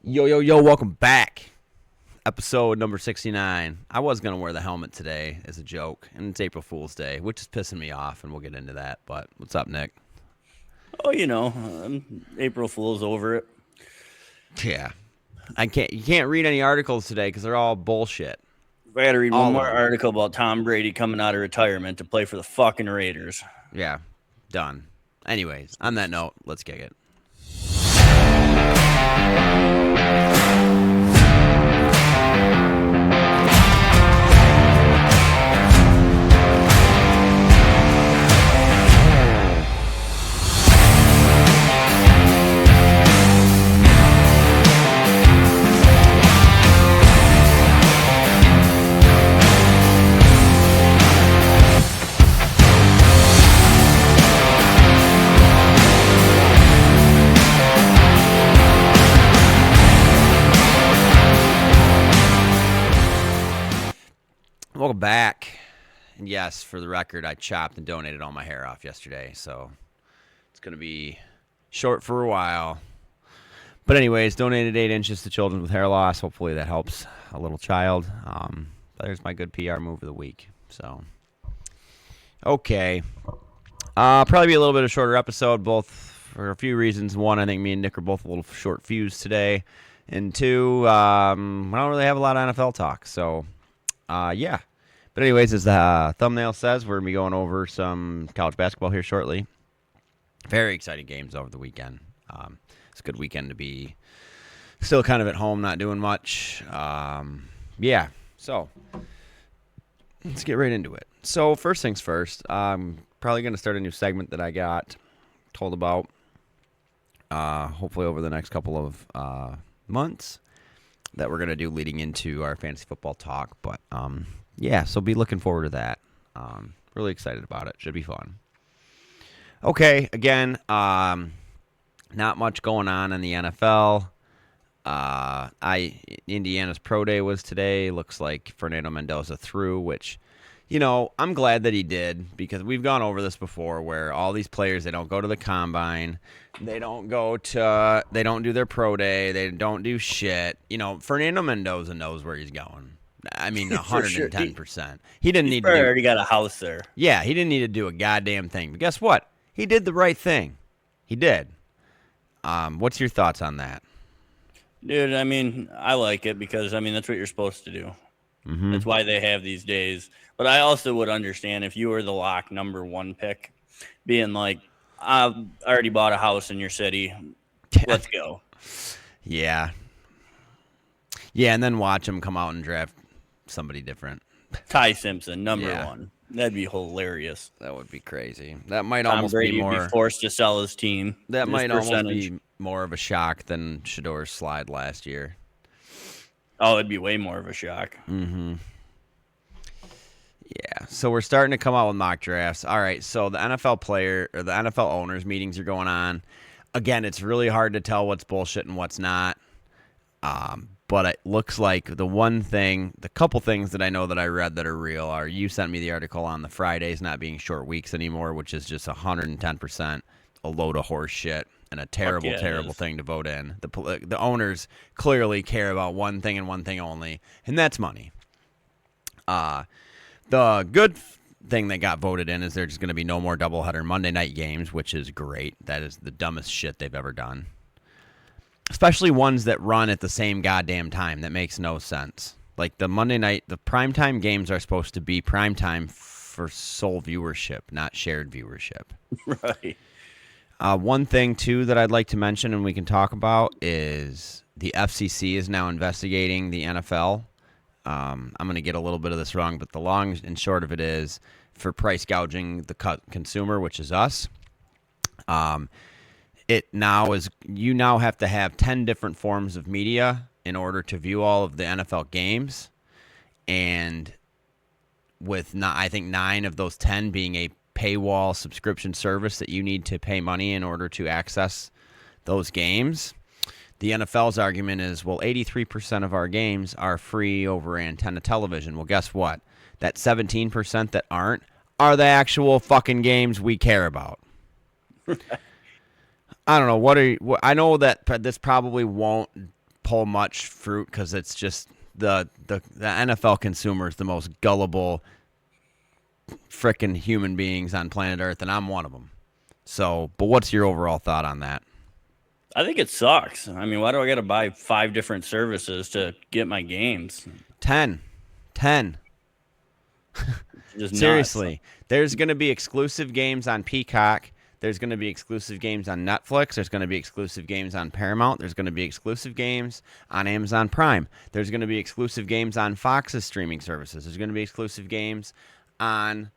Yo, welcome back. Episode number 69. I was going to wear the helmet today as a joke, and it's April Fool's Day, which is pissing me off, and we'll get into that. But what's up, Nick? Oh, April Fool's over it. Yeah. You can't read any articles today because they're all bullshit. I got to read one more article about Tom Brady coming out of retirement to play for the fucking Raiders. Yeah, done. Anyways, on that note, let's kick it. Welcome back. And yes, for the record, I chopped and donated all my hair off yesterday, so it's going to be short for a while. But anyways, donated 8 inches to children with hair loss. Hopefully that helps a little child. There's my good PR move of the week. So, okay. Probably be a little bit of a shorter episode, both for a few reasons. One, I think me and Nick are both a little short fused today. And two, I don't really have a lot of NFL talk, so yeah. But anyways, as the thumbnail says, we're going to be going over some college basketball here shortly. Very exciting games over the weekend. It's a good weekend to be still kind of at home, not doing much. Yeah, so let's get right into it. So first things first, I'm probably going to start a new segment that I got told about hopefully over the next couple of months that we're going to do leading into our fantasy football talk. But yeah, so be looking forward to that. Really excited about it. Should be fun. Okay, again, not much going on in the NFL. Indiana's pro day was today. Looks like Fernando Mendoza threw, which, I'm glad that he did, because we've gone over this before where all these players, they don't go to the combine. They don't do their pro day. They don't do shit. Fernando Mendoza knows where he's going. I mean, 110%. He didn't need to already got a house there. Yeah, he didn't need to do a goddamn thing. But guess what? He did the right thing. He did. What's your thoughts on that? Dude, I like it because, that's what you're supposed to do. Mm-hmm. That's why they have these days. But I also would understand if you were the lock number 1 pick, being like, I've already bought a house in your city. Let's go. Yeah. Yeah, and then watch him come out and draft somebody different. Ty Simpson, number 1. That'd be hilarious. That would be crazy. That might Tom almost Brady be more. Would be forced to sell his team. That might almost be more of a shock than Shador's slide last year. Oh, it'd be way more of a shock. Mm-hmm. Yeah, so we're starting to come out with mock drafts. All right, so the NFL owners meetings are going on. Again, it's really hard to tell what's bullshit and what's not. But it looks like the couple things that I know that I read that are real are, you sent me the article on the Fridays not being short weeks anymore, which is just 110% a load of horse shit and a terrible thing to vote in. The owners clearly care about one thing and one thing only, and that's money. The good thing that got voted in is there's just going to be no more doubleheader Monday night games, which is great. That is the dumbest shit they've ever done. Especially ones that run at the same goddamn time. That makes no sense. Like the Monday night, the primetime games are supposed to be primetime for sole viewership, not shared viewership. Right. One thing, too, that I'd like to mention and we can talk about is the FCC is now investigating the NFL. I'm going to get a little bit of this wrong, but the long and short of it is for price gouging the consumer, which is us. You now have to have 10 different forms of media in order to view all of the NFL games, and with I think 9 of those 10 being a paywall subscription service that you need to pay money in order to access those games. The NFL's argument is, well, 83% of our games are free over antenna television. Well, guess what? That 17% that aren't are the actual fucking games we care about. I don't know. I know that this probably won't pull much fruit because it's just the NFL consumer is the most gullible frickin' human beings on planet Earth, and I'm one of them. So, but what's your overall thought on that? I think it sucks. I mean, why do I got to buy 5 different services to get my games? 10. Just Seriously, nuts. there's going to be exclusive games on Peacock. There's going to be exclusive games on Netflix. There's going to be exclusive games on Paramount. There's going to be exclusive games on Amazon Prime. There's going to be exclusive games on Fox's streaming services. There's going to be exclusive games on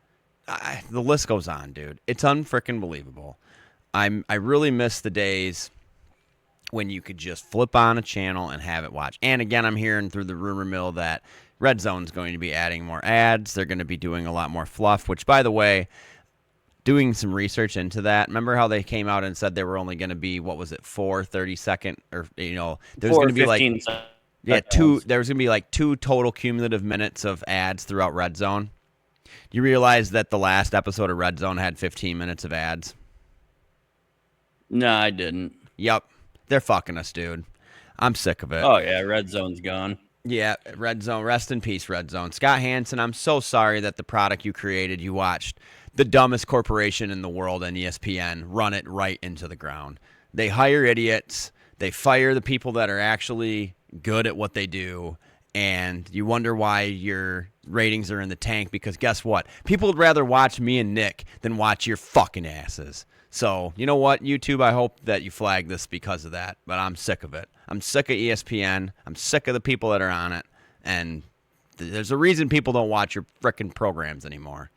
the list goes on, dude. It's unfrickin' believable. I really miss the days when you could just flip on a channel and have it watch. And again, I'm hearing through the rumor mill that RedZone's going to be adding more ads. They're going to be doing a lot more fluff, which, by the way, doing some research into that. Remember how they came out and said there were only going to be, 4 30-second, or, there's going to be like, there was going to be like 2 total cumulative minutes of ads throughout RedZone. You realize that the last episode of RedZone had 15 minutes of ads? No, I didn't. Yep. They're fucking us, dude. I'm sick of it. Oh, yeah, RedZone's gone. Yeah, RedZone. Rest in peace, RedZone. Scott Hansen, I'm so sorry that the product you created, you watched the dumbest corporation in the world and ESPN run it right into the ground. They hire idiots. They fire the people that are actually good at what they do. And you wonder why your ratings are in the tank because guess what? People would rather watch me and Nick than watch your fucking asses. So, you know what, YouTube, I hope that you flag this because of that, but I'm sick of it. I'm sick of ESPN. I'm sick of the people that are on it, and there's a reason people don't watch your frickin' programs anymore.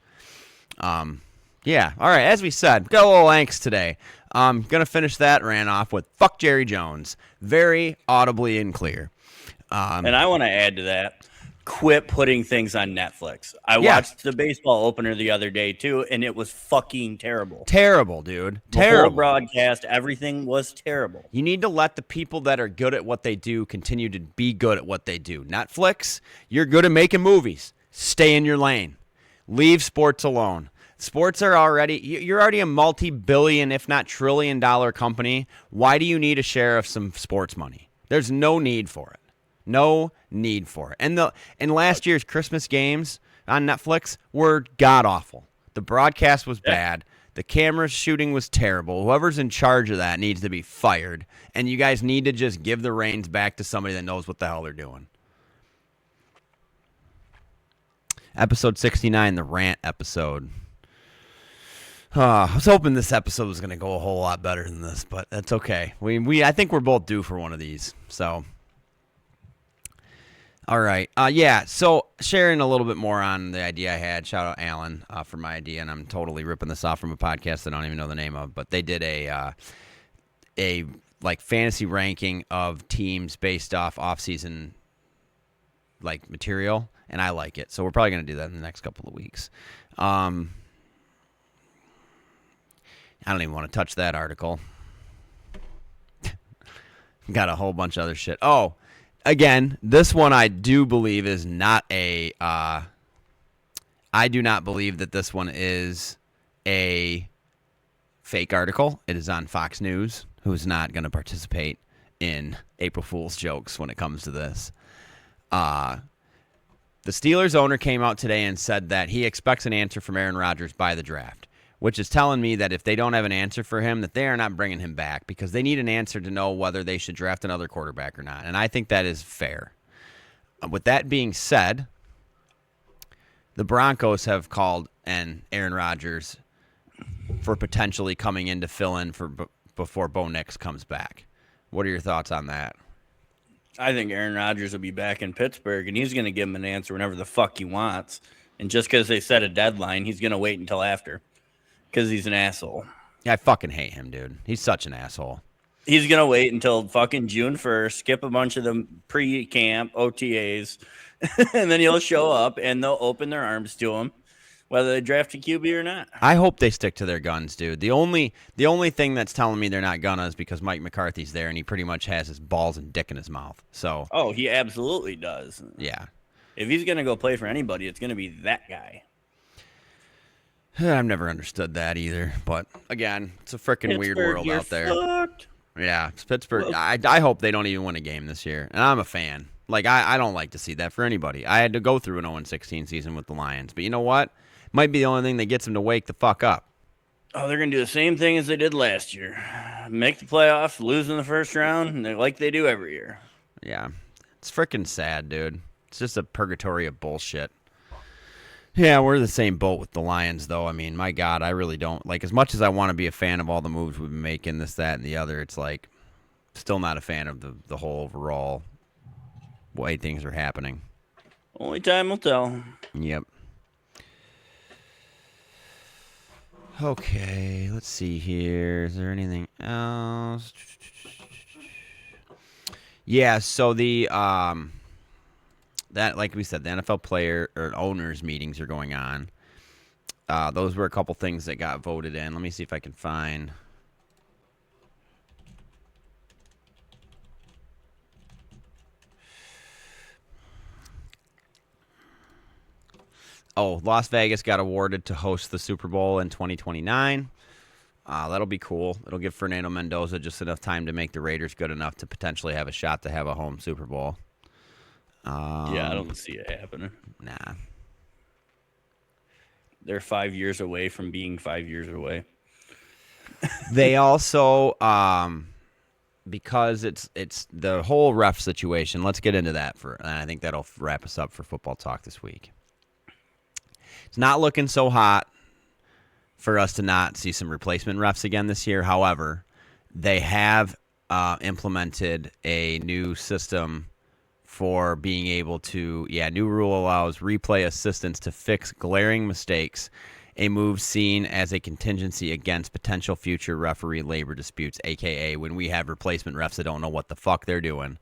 Yeah, all right, as we said, got a little angst today. I'm going to finish that rant off with fuck Jerry Jones, very audibly and clear. And I want to add to that. Quit putting things on Netflix. I watched the baseball opener the other day, too, and it was fucking terrible. Terrible, dude. The whole broadcast, everything was terrible. You need to let the people that are good at what they do continue to be good at what they do. Netflix, you're good at making movies. Stay in your lane. Leave sports alone. Sports are you're already a multi-billion, if not trillion-dollar company. Why do you need a share of some sports money? There's no need for it. No need for it. And last year's Christmas games on Netflix were god-awful. The broadcast was bad. The camera shooting was terrible. Whoever's in charge of that needs to be fired. And you guys need to just give the reins back to somebody that knows what the hell they're doing. Episode 69, the Rant episode. I was hoping this episode was going to go a whole lot better than this, but that's okay. I think we're both due for one of these, so... All right. So sharing a little bit more on the idea I had. Shout out Alan for my idea, and I'm totally ripping this off from a podcast I don't even know the name of. But they did a fantasy ranking of teams based off-season material, and I like it. So we're probably going to do that in the next couple of weeks. I don't even want to touch that article. Got a whole bunch of other shit. Oh. Again, this one I do believe is not a. I do not believe that this one is a fake article. It is on Fox News, who's not going to participate in April Fool's jokes when it comes to this. The Steelers owner came out today and said that he expects an answer from Aaron Rodgers by the draft, which is telling me that if they don't have an answer for him, that they are not bringing him back because they need an answer to know whether they should draft another quarterback or not. And I think that is fair. With that being said, the Broncos have called Aaron Rodgers for potentially coming in to fill in before Bo Nix comes back. What are your thoughts on that? I think Aaron Rodgers will be back in Pittsburgh, and he's going to give him an answer whenever the fuck he wants. And just because they set a deadline, he's going to wait until after. Because he's an asshole. Yeah, I fucking hate him, dude. He's such an asshole. He's going to wait until fucking June 1st, skip a bunch of the pre-camp OTAs, and then he'll show up, and they'll open their arms to him, whether they draft a QB or not. I hope they stick to their guns, dude. The only thing that's telling me they're not gonna is because Mike McCarthy's there, and he pretty much has his balls and dick in his mouth. So. Oh, he absolutely does. Yeah. If he's going to go play for anybody, it's going to be that guy. I've never understood that either, but again, it's a freaking weird world out there. Fucked. Yeah, it's Pittsburgh. Well, I hope they don't even win a game this year, and I'm a fan. Like I don't like to see that for anybody. I had to go through an 0-16 season with the Lions, but you know what? Might be the only thing that gets them to wake the fuck up. oh, they're gonna do the same thing as they did last year. Make the playoffs, lose in the first round, like they do every year. Yeah, it's freaking sad, dude. It's just a purgatory of bullshit. Yeah, we're the same boat with the Lions, though. I mean, my God, I really don't like as much as I want to be a fan of all the moves we've been making, this, that, and the other. It's like still not a fan of the whole overall way things are happening. Only time will tell. Yep. Okay, let's see here. Is there anything else? Yeah, so the that like we said, the NFL player or owners meetings are going on. Those were a couple things that got voted in. Let me see if I can find. Oh, Las Vegas got awarded to host the Super Bowl in 2029. That'll be cool. It'll give Fernando Mendoza just enough time to make the Raiders good enough to potentially have a shot to have a home Super Bowl. Yeah, I don't see it happening. Nah. They're 5 years away from being 5 years away. They also, because it's the whole ref situation. Let's get into that and I think that'll wrap us up for football talk this week. It's not looking so hot for us to not see some replacement refs again this year. However, they have implemented a new system for being able to, new rule allows replay assistants to fix glaring mistakes, a move seen as a contingency against potential future referee labor disputes, a.k.a. when we have replacement refs that don't know what the fuck they're doing.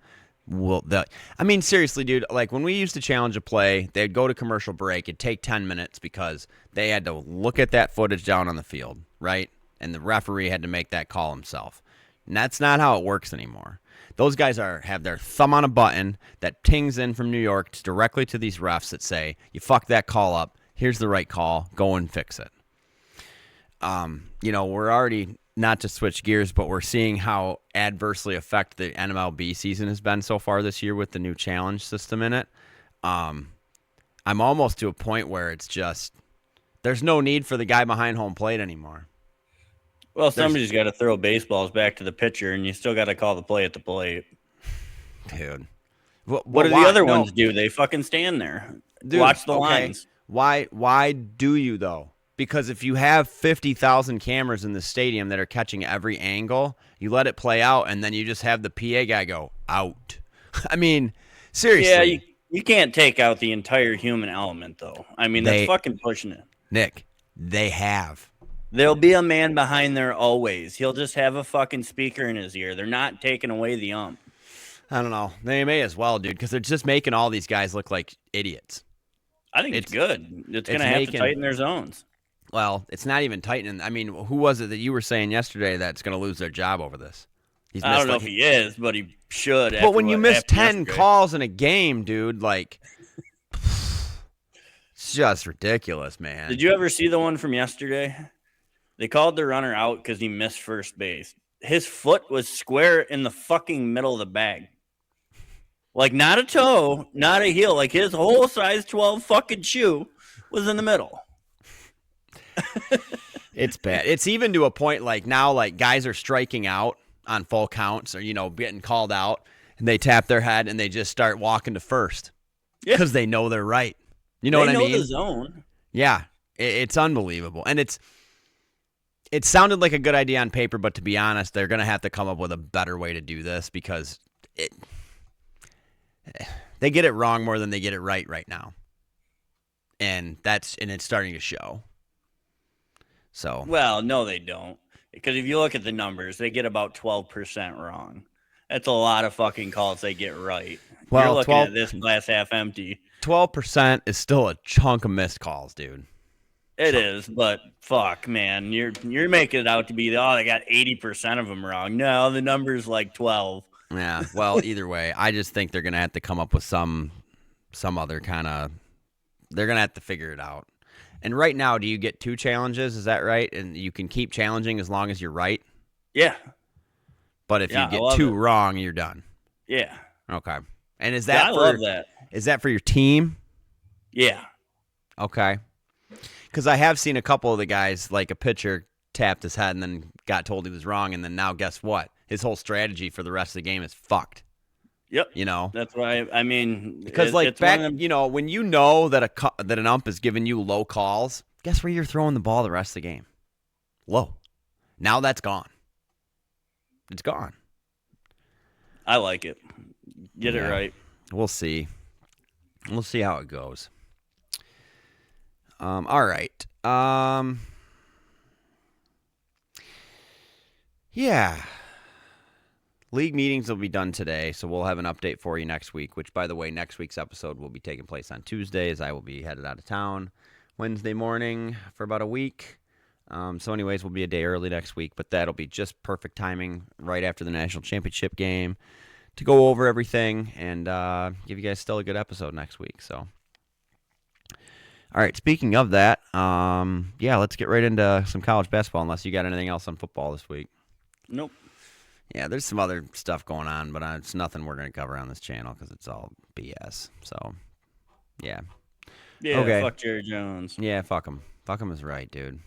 I mean, seriously, dude, like when we used to challenge a play, they'd go to commercial break. It'd take 10 minutes because they had to look at that footage down on the field, right? And the referee had to make that call himself. And that's not how it works anymore. Those guys have their thumb on a button that pings in from New York directly to these refs that say, you fucked that call up. Here's the right call. Go and fix it. We're already, not to switch gears, but we're seeing how adversely affected the MLB season has been so far this year with the new challenge system in it. I'm almost to a point where it's just, there's no need for the guy behind home plate anymore. Well, somebody's got to throw baseballs back to the pitcher, and you still got to call the play at the plate. Dude. What do the other ones do? They fucking stand there. Dude, watch the lines. Why do you, though? Because if you have 50,000 cameras in the stadium that are catching every angle, you let it play out, and then you just have the PA guy go, out. I mean, seriously. Yeah, you can't take out the entire human element, though. I mean, that's fucking pushing it. Nick, they have. There'll be a man behind there always. He'll just have a fucking speaker in his ear. They're not taking away the ump. I don't know. They may as well, dude, because they're just making all these guys look like idiots. I think it's good. It's going to have to tighten their zones. Well, it's not even tightening. I mean, who was it that you were saying yesterday that's going to lose their job over this? I don't know if he is, but he should. But when you miss 10 calls in a game, dude, like, it's just ridiculous, man. Did you ever see the one from yesterday? They called the runner out because he missed first base. His foot was square in the fucking middle of the bag. Like, not a toe, not a heel. Like, his whole size 12 fucking shoe was in the middle. It's bad. It's even to a point like now, like guys are striking out on full counts or, getting called out and they tap their head and they just start walking to first because they know they're right. You know what I mean? They know the zone. Yeah. It's unbelievable. And it sounded like a good idea on paper, but to be honest, they're going to have to come up with a better way to do this because they get it wrong more than they get it right now. And it's starting to show. So, well, no, they don't. Because if you look at the numbers, they get about 12% wrong. That's a lot of fucking calls they get right. Well, you're looking at this glass half empty. 12% is still a chunk of missed calls, dude. It is, but fuck, man. You're making it out to be, they got 80% of them wrong. No, the number's like 12. Yeah, well, either way, I just think they're going to have to come up with some other kind of – they're going to have to figure it out. And right now, do you get 2 challenges? Is that right? And you can keep challenging as long as you're right? Yeah. But if Yeah, you I get love 2 it. wrong, you're done. Yeah. Okay. And is Yeah, that I for love that. Is that for your team? Yeah. Okay. Because I have seen a couple of the guys, like a pitcher tapped his head and then got told he was wrong, and then now guess what? His whole strategy for the rest of the game is fucked. Yep. You know, That's why I mean, because like it's one back, of them. you know, when you know that that an ump is giving you low calls, guess where you're throwing the ball the rest of the game? Low. Now that's gone. It's gone. I like it. Get it right. We'll see. We'll see how it goes. All right. Yeah. League meetings will be done today, so we'll have an update for you next week, which, by the way, next week's episode will be taking place on Tuesday, as I will be headed out of town Wednesday morning for about a week. So anyways, we'll be a day early next week, but that'll be just perfect timing right after the national championship game to go over everything and give you guys still a good episode next week. So, all right, speaking of that, let's get right into some college basketball, unless you got anything else on football this week. Nope. Yeah, there's some other stuff going on, but it's nothing we're going to cover on this channel because it's all BS. So, yeah. Yeah, okay. Fuck Jerry Jones. Yeah, fuck him. Fuck him is right, dude.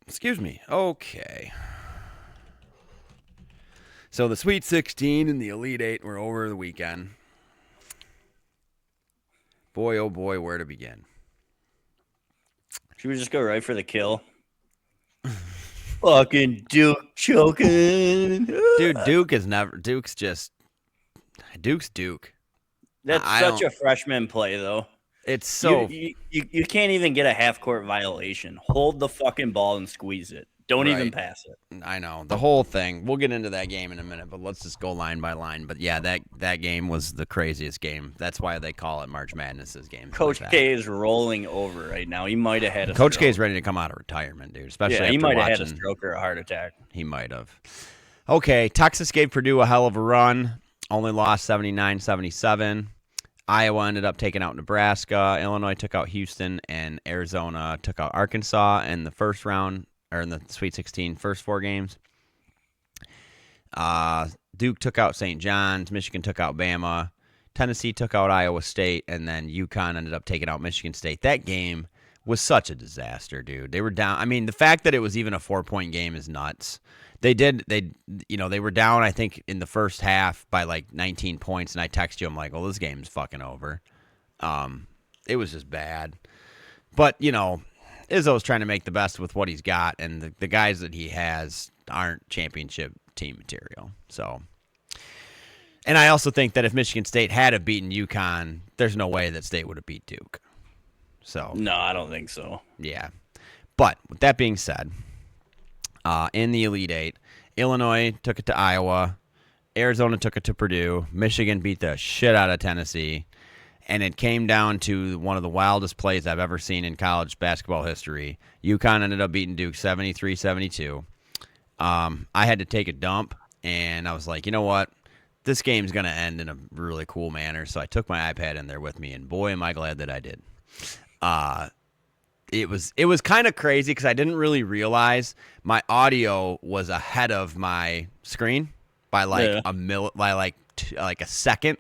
Excuse me. Okay. So the Sweet 16 and the Elite 8 were over the weekend. Boy, oh boy, where to begin? Should we just go right for the kill? Fucking Duke choking. Dude, Duke's Duke. That's such a freshman play, though. It's so... You can't even get a half-court violation. Hold the fucking ball and squeeze it. Don't even pass it. I know. The whole thing. We'll get into that game in a minute, but let's just go line by line. But yeah, that game was the craziest game. That's why they call it March Madness's game. Coach K is rolling over right now. He might have had a Coach stroke. K is ready to come out of retirement, dude. Especially after he might have watching... had a stroke or a heart attack. He might have. Okay, Texas gave Purdue a hell of a run. Only lost 79-77. Iowa ended up taking out Nebraska. Illinois took out Houston, and Arizona took out Arkansas in the first round, or in the Sweet 16 first 4 games. Duke took out St. John's. Michigan took out Bama. Tennessee took out Iowa State, and then UConn ended up taking out Michigan State. That game was such a disaster, dude. They were down. I mean, the fact that it was even a 4-point game is nuts. They were down, I think, in the first half by like 19 points, and I text you, I'm like, well, this game's fucking over. It was just bad. But, Izzo's trying to make the best with what he's got, and the guys that he has aren't championship team material. So, and I also think that if Michigan State had beaten UConn, there's no way that State would have beat Duke. So no, I don't think so. Yeah. But with that being said, in the Elite 8, Illinois took it to Iowa, Arizona took it to Purdue, Michigan beat the shit out of Tennessee, and it came down to one of the wildest plays I've ever seen in college basketball history. UConn ended up beating Duke 73-72. I had to take a dump, and I was like, you know what? This game's going to end in a really cool manner, so I took my iPad in there with me, and boy, am I glad that I did. It was kind of crazy because I didn't really realize my audio was ahead of my screen by like a second.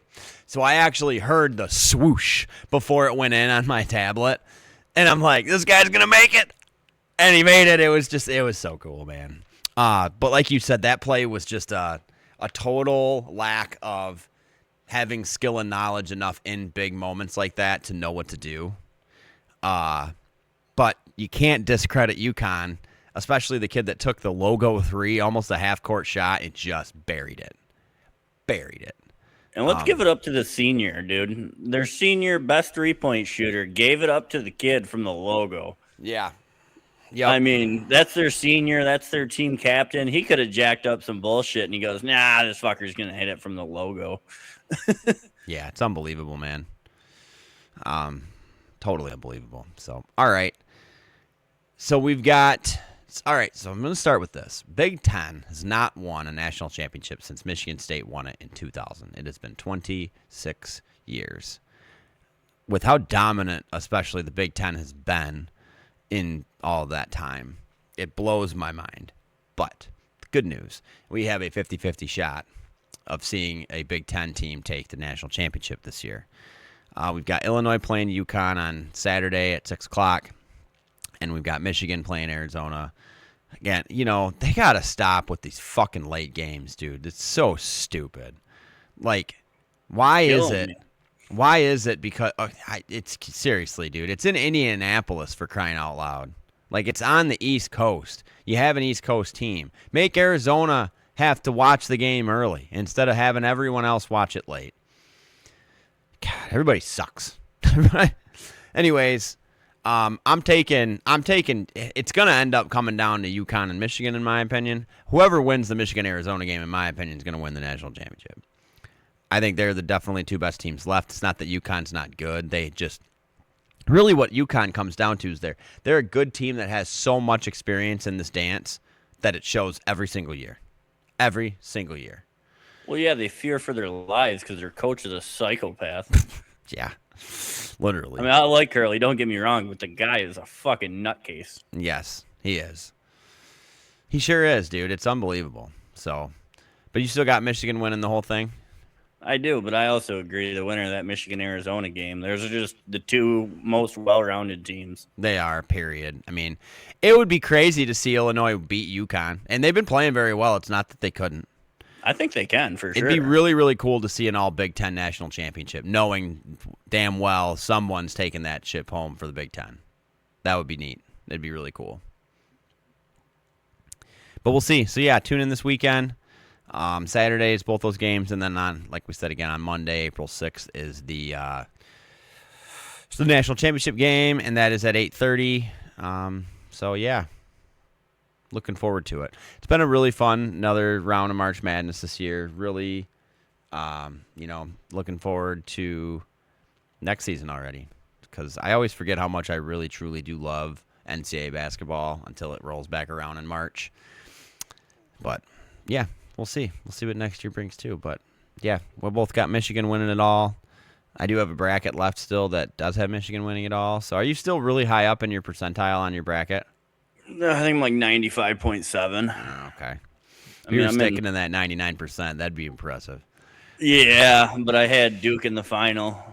So I actually heard the swoosh before it went in on my tablet, and I'm like, this guy's gonna make it, and he made it. It was so cool, man. But like you said, that play was just a total lack of having skill and knowledge enough in big moments like that to know what to do. But you can't discredit UConn, especially the kid that took the logo 3, almost a half-court shot, and just buried it. And let's give it up to the senior, dude. Their senior best 3-point shooter gave it up to the kid from the logo. Yeah. Yep. I mean, that's their senior. That's their team captain. He could have jacked up some bullshit, and he goes, nah, this fucker's going to hit it from the logo. Yeah, it's unbelievable, man. Totally unbelievable. So, all right. So I'm going to start with this. Big Ten has not won a national championship since Michigan State won it in 2000. It has been 26 years. With how dominant, especially the Big Ten has been in all that time, it blows my mind. But the good news. We have a 50-50 shot of seeing a Big Ten team take the national championship this year. We've got Illinois playing UConn on Saturday at 6 o'clock, and we've got Michigan playing Arizona. Again, they got to stop with these fucking late games, dude. It's so stupid. Like, why is it? Why is it? Because it's seriously, dude. It's in Indianapolis, for crying out loud. Like, it's on the East Coast. You have an East Coast team. Make Arizona have to watch the game early instead of having everyone else watch it late. God, everybody sucks. Anyways, I'm taking. It's gonna end up coming down to UConn and Michigan, in my opinion. Whoever wins the Michigan-Arizona game, in my opinion, is gonna win the national championship. I think they're the definitely two best teams left. It's not that UConn's not good. They just really what UConn comes down to is they're a good team that has so much experience in this dance that it shows every single year. Every single year. Well, yeah, they fear for their lives because their coach is a psychopath. Yeah, literally. I mean, I like Curly, don't get me wrong, but the guy is a fucking nutcase. Yes, he is. He sure is, dude. It's unbelievable. So, but you still got Michigan winning the whole thing? I do, but I also agree the winner of that Michigan-Arizona game, those are just the two most well-rounded teams. They are, period. I mean, it would be crazy to see Illinois beat UConn, and they've been playing very well. It's not that they couldn't. I think they can, for sure. It'd be really, really cool to see an all Big Ten national championship, knowing damn well someone's taking that ship home for the Big Ten. That would be neat. It'd be really cool. But we'll see. So, yeah, tune in this weekend. Saturdays, both those games, and then like we said again, on Monday, April 6th, is the national championship game, and that is at 8:30. So, yeah. Looking forward to it. It's been a really fun another round of March Madness this year. Really, looking forward to next season already, because I always forget how much I really, truly do love NCAA basketball until it rolls back around in March. But, yeah, we'll see. We'll see what next year brings, too. But, yeah, we both got Michigan winning it all. I do have a bracket left still that does have Michigan winning it all. So are you still really high up in your percentile on your bracket? I think I'm like 95.7. Oh, okay. If you were sticking in that 99%, that'd be impressive. Yeah, but I had Duke in the final,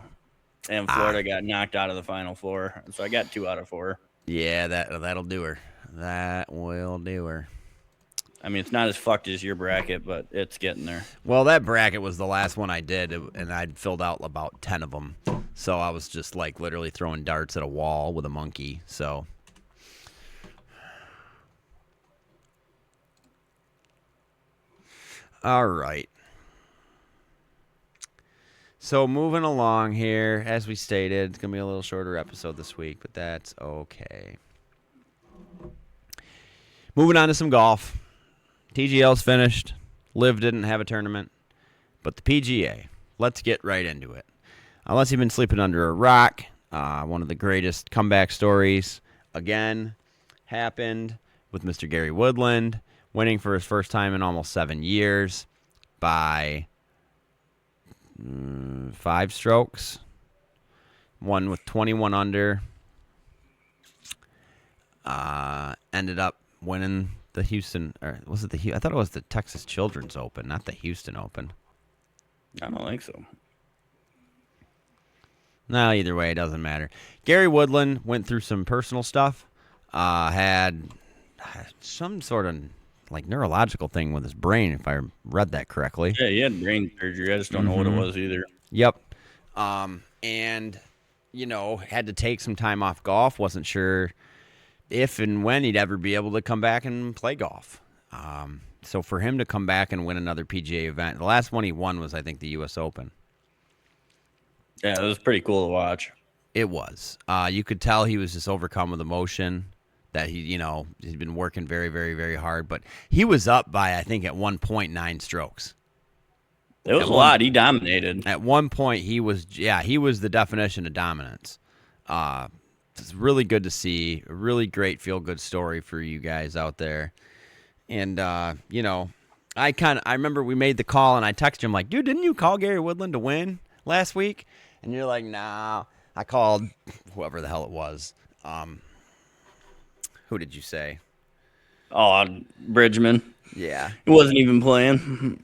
and Florida got knocked out of the Final Four. So I got 2 out of 4. Yeah, that'll do her. That will do her. I mean, it's not as fucked as your bracket, but it's getting there. Well, that bracket was the last one I did, and I'd filled out about 10 of them. So I was just like literally throwing darts at a wall with a monkey. So... All right. So moving along here, as we stated, it's going to be a little shorter episode this week, but that's okay. Moving on to some golf. TGL's finished. Liv didn't have a tournament, but the PGA. Let's get right into it. Unless you've been sleeping under a rock, one of the greatest comeback stories, again, happened with Mr. Gary Woodland, winning for his first time in almost 7 years by 5 strokes. Won with 21 under. Ended up winning the Houston, or was it I thought it was the Texas Children's Open, not the Houston Open. I don't think so. No, either way, it doesn't matter. Gary Woodland went through some personal stuff. Had some sort of like neurological thing with his brain, if I read that correctly. Yeah, he had brain surgery. I just don't know what it was either. Yep. And, had to take some time off golf. Wasn't sure if and when he'd ever be able to come back and play golf. So for him to come back and win another PGA event, the last one he won was, I think, the U.S. Open. Yeah, it was pretty cool to watch. It was. You could tell he was just overcome with emotion. That he's been working very, very, very hard. But he was up by, I think, at 1.9 strokes. It was a lot. He dominated. At one point, he was the definition of dominance. It's really good to see. A really great feel-good story for you guys out there. And, I remember we made the call, and I texted him like, dude, didn't you call Gary Woodland to win last week? And you're like, nah. I called whoever the hell it was. Who did you say? Oh, Bridgman. Yeah. He wasn't even playing.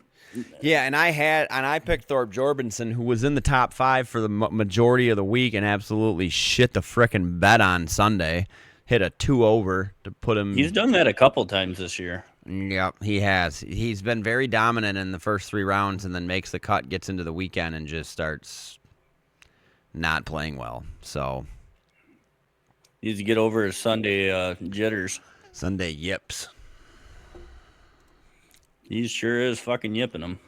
Yeah, and I picked Thorpe Jorgensen, who was in the top 5 for the majority of the week and absolutely shit the frickin' bed on Sunday. Hit a 2-over to put him. He's done that a couple times this year. Yep, he has. He's been very dominant in the first 3 rounds and then makes the cut, gets into the weekend, and just starts not playing well. So Needs to get over his Sunday jitters. Sunday yips. He sure is fucking yipping them.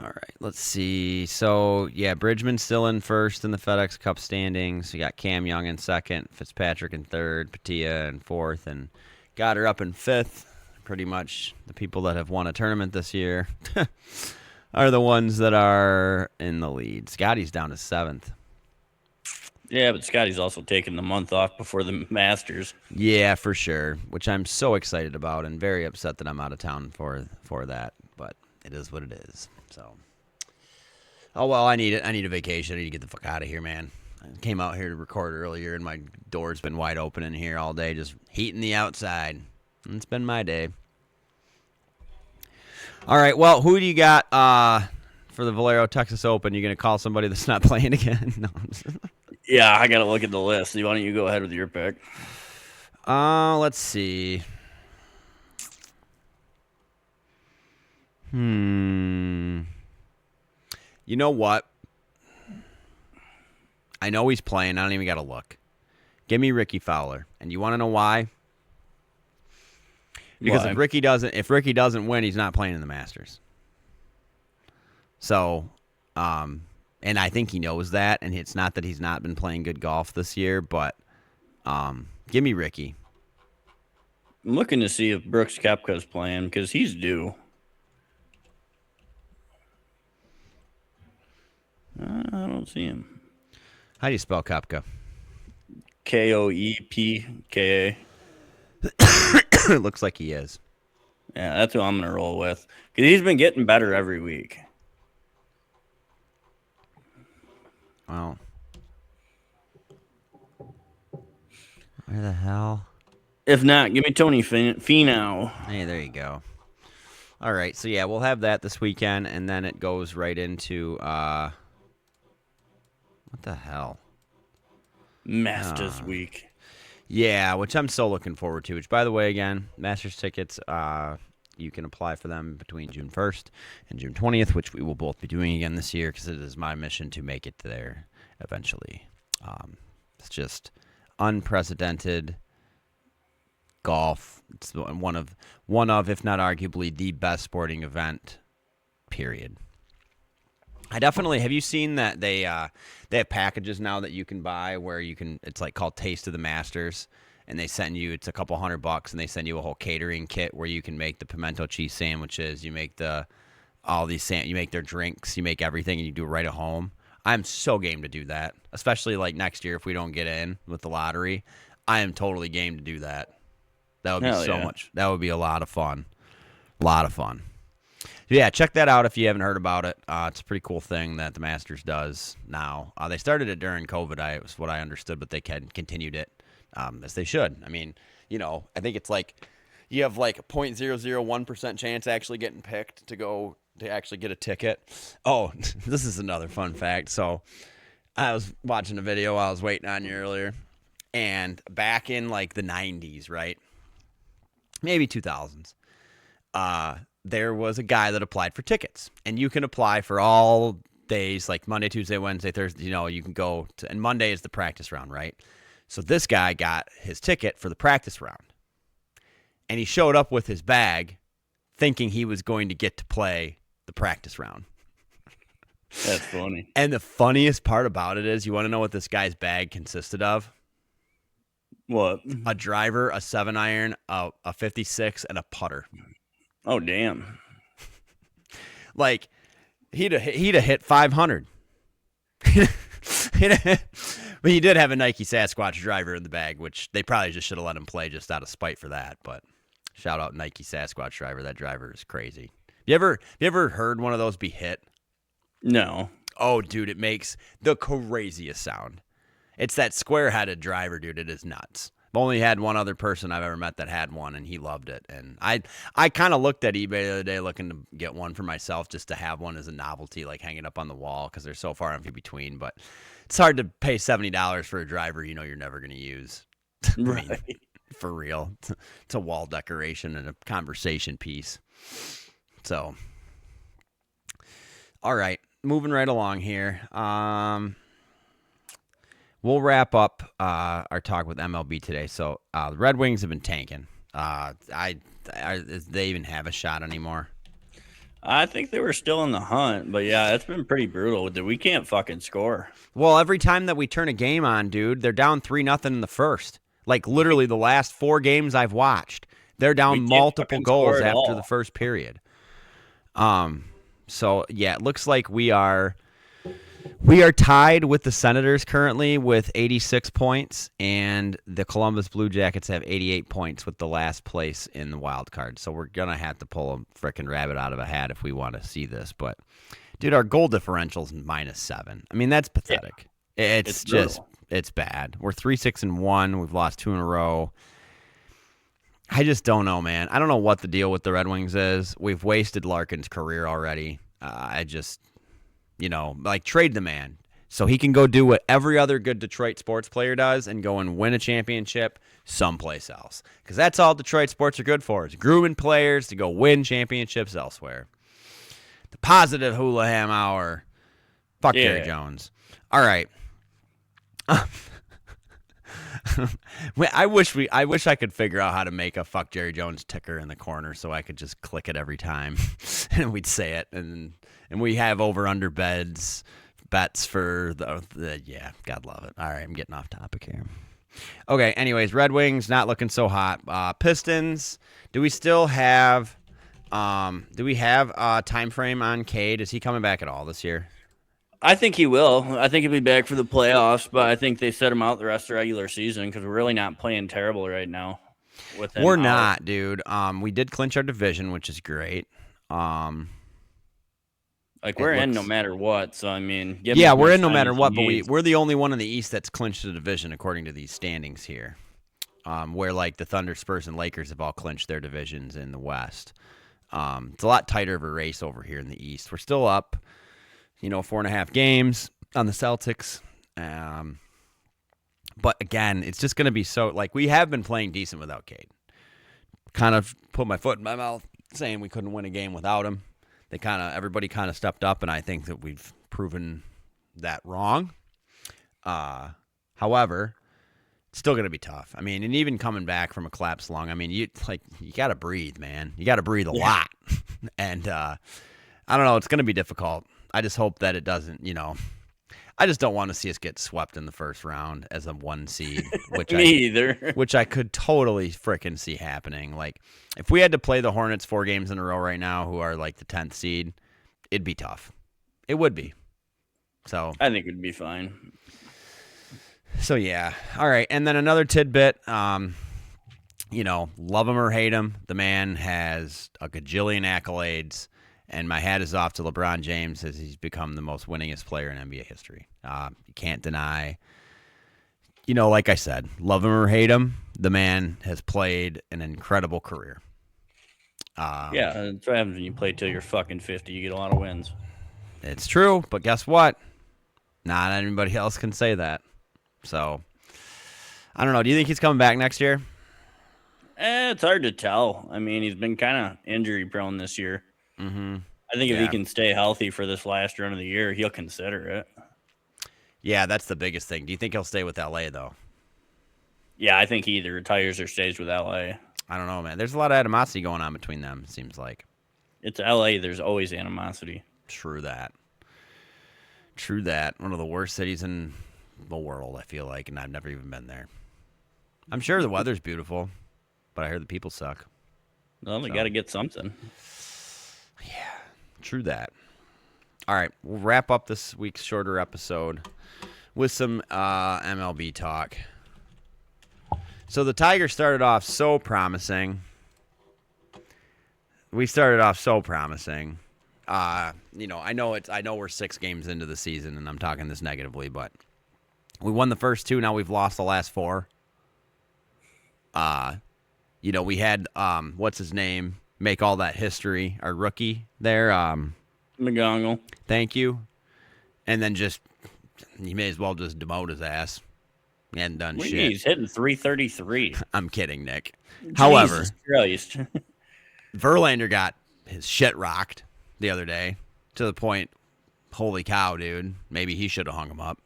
All right, let's see. So, yeah, Bridgman's still in first in the FedEx Cup standings. You got Cam Young in second, Fitzpatrick in third, Patia in fourth, and Goddard up in fifth. Pretty much the people that have won a tournament this year are the ones that are in the lead. Scotty's down to seventh. Yeah, but Scotty's also taking the month off before the Masters. Yeah, for sure, which I'm so excited about and very upset that I'm out of town for that, but it is what it is. So, oh well, I need it. I need a vacation. I need to get the fuck out of here, man. I came out here to record earlier, and my door's been wide open in here all day, just heating the outside. And it's been my day. All right, well, who do you got for the Valero Texas Open? You gonna call somebody that's not playing again? No. Yeah, I got to look at the list. Why don't you go ahead with your pick? Let's see. You know what? I know he's playing. I don't even got to look. Give me Ricky Fowler. And you want to know why? Because Why? if Ricky doesn't win, he's not playing in the Masters. So, and I think he knows that, and it's not that he's not been playing good golf this year, but give me Ricky. I'm looking to see if Brooks Koepka's playing because he's due. I don't see him. How do you spell Koepka? Koepka. It looks like he is. Yeah, that's who I'm going to roll with because he's been getting better every week. Well, where the hell? If not, give me Tony Finau. Hey, there you go. All right, so yeah, we'll have that this weekend, and then it goes right into what the hell? Masters week. Yeah, which I'm so looking forward to. Which, by the way, again, Masters tickets, you can apply for them between June 1st and June 20th, which we will both be doing again this year because it is my mission to make it there eventually. It's just unprecedented golf. It's one of, if not arguably, the best sporting event, period. I definitely have. You seen that they have packages now that you can buy where you can. It's like called Taste of the Masters, and they send you. It's a couple $100, and they send you a whole catering kit where you can make the pimento cheese sandwiches. You make you make their drinks. You make everything, and you do it right at home. I'm so game to do that, especially like next year if we don't get in with the lottery. I am totally game to do that. That would be much. That would be a lot of fun. Yeah, check that out if you haven't heard about it. It's a pretty cool thing that the Masters does now. They started it during COVID, was what I understood, but they continued it as they should. I mean, I think it's like you have like a 0.001% chance actually getting picked to actually get a ticket. Oh, this is another fun fact. So I was watching a video while I was waiting on you earlier, and back in like the 90s, right? Maybe 2000s. There was a guy that applied for tickets, and you can apply for all days, like Monday, Tuesday, Wednesday, Thursday. You can go to, and Monday is the practice round, right? So this guy got his ticket for the practice round, and he showed up with his bag thinking he was going to get to play the practice round. That's funny. And the funniest part about it is, you want to know what this guy's bag consisted of? What? A driver, a 7-iron, a 56, and a putter. Oh, damn. Like, he'd have hit 500. But he did have a Nike Sasquatch driver in the bag, which they probably just should have let him play just out of spite for that. But shout out Nike Sasquatch driver. That driver is crazy. You ever heard one of those be hit? No. Oh, dude, it makes the craziest sound. It's that square-headed driver, dude. It is nuts. I've only had one other person I've ever met that had one, and he loved it. And I kind of looked at eBay the other day looking to get one for myself just to have one as a novelty, like hanging up on the wall because they're so far and few between. But it's hard to pay $70 for a driver you know you're never going to use. I mean, for real. It's a wall decoration and a conversation piece. So, all right, moving right along here. We'll wrap up our talk with MLB today. So the Red Wings have been tanking. They even have a shot anymore? I think they were still in the hunt, but yeah, it's been pretty brutal. We can't fucking score. Well, every time that we turn a game on, dude, they're down 3-0 in the first. Like literally the last 4 games I've watched, they're down multiple goals after the first period. So yeah, it looks like we are tied with the Senators currently with 86 points, and the Columbus Blue Jackets have 88 points with the last place in the wild card. So we're going to have to pull a frickin' rabbit out of a hat if we want to see this. But, dude, our goal differential's -7. I mean, that's pathetic. Yeah. It's bad. We're 3-6-1. We've lost 2 in a row. I just don't know, man. I don't know what the deal with the Red Wings is. We've wasted Larkin's career already. Trade the man so he can go do what every other good Detroit sports player does and go and win a championship someplace else. Because that's all Detroit sports are good for, is grooming players to go win championships elsewhere. The positive Hulaham hour. Fuck Jerry Jones. All right. I wish I could figure out how to make a fuck Jerry Jones ticker in the corner so I could just click it every time and we'd say it, and we have over-under bets for the yeah, God love it. All right, I'm getting off topic here. Okay, anyways, Red Wings not looking so hot. Pistons, do we still have a time frame on Cade? Is he coming back at all this year? I think he will. I think he'll be back for the playoffs, but I think they set him out the rest of the regular season because we're really not playing terrible right now. We're not, dude. We did clinch our division, which is great. We're in no matter what. So I mean, we're in no matter what. But we're the only one in the East that's clinched the division according to these standings here. Where like the Thunder, Spurs, and Lakers have all clinched their divisions in the West. It's a lot tighter of a race over here in the East. We're still up. 4.5 games on the Celtics. But again, it's just going to be so, like, we have been playing decent without Cade. Kind of put my foot in my mouth saying we couldn't win a game without him. Everybody kind of stepped up, and I think that we've proven that wrong. However, it's still going to be tough. I mean, and even coming back from a collapsed lung, I mean, you got to breathe, man. You got to breathe a lot. And I don't know, it's going to be difficult. I just hope that it doesn't, I just don't want to see us get swept in the first round as a 1 seed, which either. Which I could totally frickin' see happening. Like, if we had to play the Hornets 4 games in a row right now, who are like the 10th seed, it'd be tough. It would be. So I think it'd be fine. So yeah, all right. And then another tidbit. Love him or hate him, the man has a gajillion accolades. And my hat is off to LeBron James as he's become the most winningest player in NBA history. You can't deny, like I said, love him or hate him, the man has played an incredible career. That's what happens when you play till you're fucking 50. You get a lot of wins. It's true, but guess what? Not anybody else can say that. So, I don't know. Do you think he's coming back next year? It's hard to tell. I mean, he's been kind of injury prone this year. Mm-hmm. I think if he can stay healthy for this last run of the year, he'll consider it. Yeah, that's the biggest thing. Do you think he'll stay with LA, though? Yeah, I think he either retires or stays with LA. I don't know, man. There's a lot of animosity going on between them, it seems like. It's LA. There's always animosity. True that. One of the worst cities in the world, I feel like, and I've never even been there. I'm sure the weather's beautiful, but I hear the people suck. Well, they got to get something. Yeah, true that. All right, we'll wrap up this week's shorter episode with some MLB talk. So the Tigers started off so promising. I know we're 6 games into the season, and I'm talking this negatively, but we won the first 2. Now we've lost the last 4. We had what's his name make all that history, our rookie there. McGonagall. Thank you. And then you may as well just demote his ass. He hadn't done shit. He's hitting 333. I'm kidding, Nick. Jesus However, Christ. Verlander got his shit rocked the other day to the point, holy cow, dude. Maybe he should have hung him up.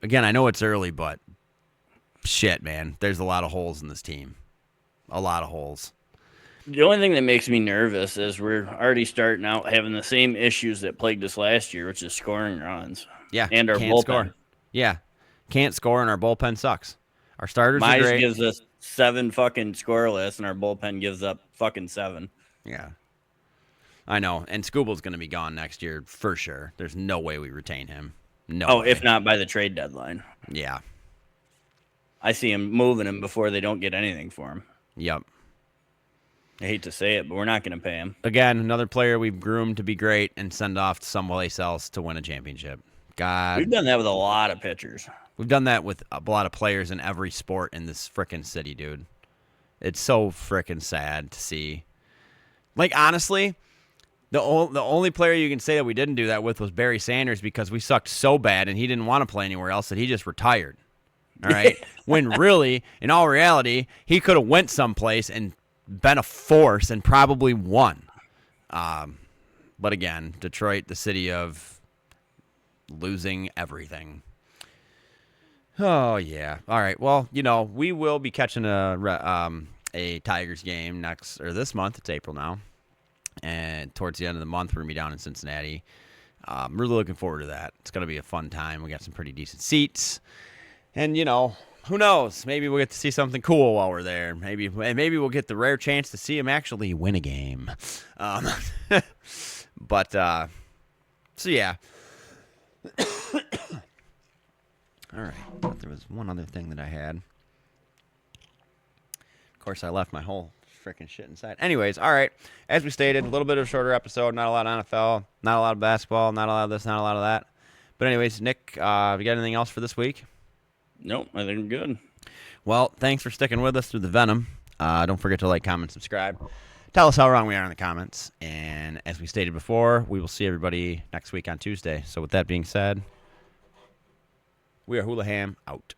Again, I know it's early, but shit, man. There's a lot of holes in this team. A lot of holes. The only thing that makes me nervous is we're already starting out having the same issues that plagued us last year, which is scoring runs. Yeah. And our can't bullpen. Score. Yeah. Can't score, and our bullpen sucks. Our starters are Mize great. gives us 7 fucking scoreless, and our bullpen gives up fucking 7. Yeah. I know. And Scooble's going to be gone next year for sure. There's no way we retain him. No way. If not by the trade deadline. Yeah. I see him moving him before they don't get anything for him. Yep. I hate to say it, but we're not going to pay him. Again, another player we've groomed to be great and send off to someplace else to win a championship. God. We've done that with a lot of pitchers. We've done that with a lot of players in every sport in this frickin' city, dude. It's so frickin' sad to see. Like, honestly, the only player you can say that we didn't do that with was Barry Sanders because we sucked so bad and he didn't want to play anywhere else that he just retired. All right? When really, in all reality, he could have went someplace and been a force and probably won. But again, Detroit, the city of losing everything. Oh, yeah. All right. Well, we will be catching a Tigers game this month. It's April now. And towards the end of the month, we're going to be down in Cincinnati. I'm really looking forward to that. It's going to be a fun time. We got some pretty decent seats. And, who knows? Maybe we'll get to see something cool while we're there. Maybe we'll get the rare chance to see him actually win a game. But, so yeah. All right. But there was one other thing that I had. Of course, I left my whole freaking shit inside. Anyways, all right. As we stated, a little bit of a shorter episode. Not a lot of NFL. Not a lot of basketball. Not a lot of this. Not a lot of that. But anyways, Nick, you got anything else for this week? Nope, I think I'm good. Well, thanks for sticking with us through the venom. Don't forget to like, comment, subscribe. Tell us how wrong we are in the comments. And as we stated before, we will see everybody next week on Tuesday. So with that being said, we are Hulaham out.